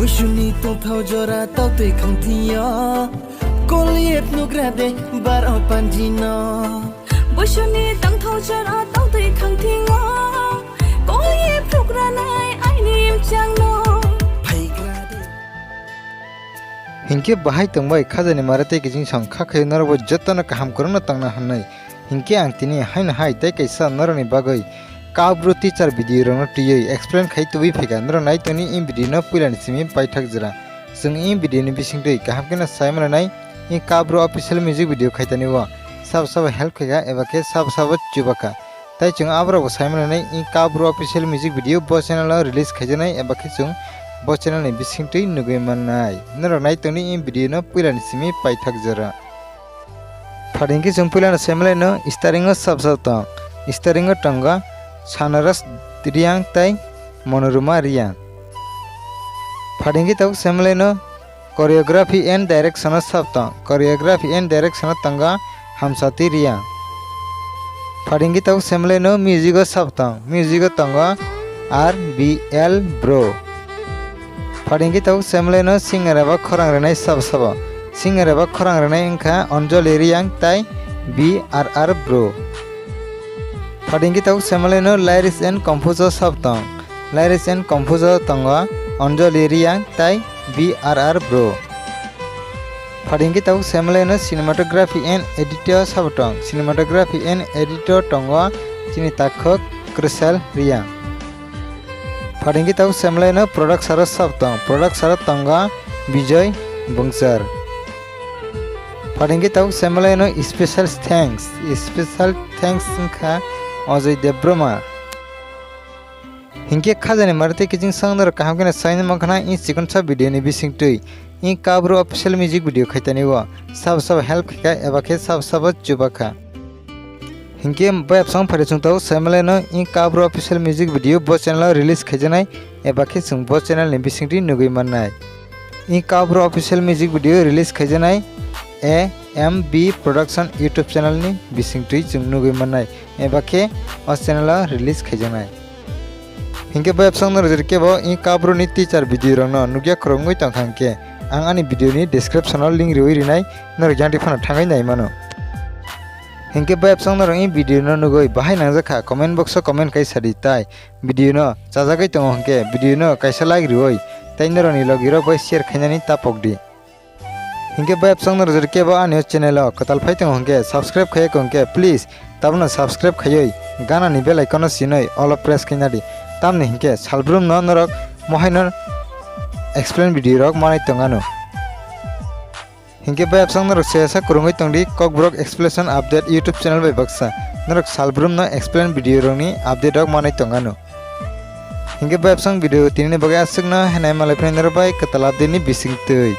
Bushuni tong thau jora tau tui khang thia Koliet nu grade bar opan jina Bushuni tong thau jora tau tui khang thia Koliet progra nai ai nim chang no Bhai grade हिंके बाहाय तंबाय खाजानि मारते किजिं संखा खै नरबो जतन काम करन तंगना हनै हिंके आं तिनि हाइन हाय तै कैसा नरनि बागै काब्रु टीचर भिडियो रंग टियै एक्सप्लेन खै तुबि फेगा नर नाय तनि इन भिडियो न पुलानि सिमि पाइथाक जरा जों इन भिडियो नि बिसिं दै काहामकेना सायमन नाय इन काब्रु ऑफिशियल म्यूजिक भिडियो खैतानि व सब हेल्प खैगा एबा के सब चुबाका तै जों आब्राबो सायमन नाय इन काब्रु ऑफिशियल म्यूजिक भिडियो ब चैनल रिलीज खैजनाय एबा के जों ब चैनल नि बिसिं दै नुगै माननाय नर नाय तनि इन भिडियो न पुलानि सिमि पाइथाक जरा फारिंगि जों पुलानि सायमन न स्टारिंग स्टारिंग टंगा Sanaras Triang Tai Monoruma Riang Fadingi tau semleno choreography and direction sabtang choreography and direction tanga Hamsati Riang Fadingi tau semleno music sabtang music tanga RBL Bro Fadingi tau semleno singer aba khorang renai saba singer aba khorang renai engkha Anjali Riang Tai BRR Bro Fadingi tau semaleno lyrics and composer sabtang lyrics and composer tanga Anjali Riang Tai BRR Bro Fadingi tau semaleno cinematography and editor sabtang cinematography and editor tanga Chini Takhok Krusel Riang Fadingi tau semaleno product saras sabtang product sarat tanga Bijoy Bungsar Fadingi tau semaleno special thanks kha Ojay Debroma Hinke khajani marate kijing sangnar kahamkena saina makhana in second sub video ni bising tui in kabru official music video khaitani wa sab help khika eba ke sab chubaka Hinke web song phare chung tau samaleno in kabru official music video bo channel release khaijanai eba ke chung bo channel ni bising ti nugui mannai in kabru official music video release khaijanai AMB Production YouTube channel ni bising tui chung nugui mannai eba ke os channel release khaijanai Hinke web song nor jerke bo in kabru ni teacher video rong no nugya krongoi tangkhangke ang ani video ni description link riwi rinai nor janti phana thangai nai mano Hinke web song nor in video no nugoi bahai nangjakha comment box comment kai sadi tai video no chajagai tongo hangke video no kaisa like riwi tai nor ni logiro bai share khainani tapokdi Hinke web song nor jerke bo ani channel kotal phai tongo hangke subscribe khai kongke please tabna subscribe khayoi gana ni bell icon sinoi all press khainadi tamne hinke salbrum no norok mohainor explain video rok manai tongano Hinke web song norok sesa kurungoi tongdi kokbrok explanation update YouTube channel bai baksa norok salbrum no explain video rok ni update rok manai tongano Hinke web song video tinini bagai asukna henai malai prenor bai katal update ni bising tui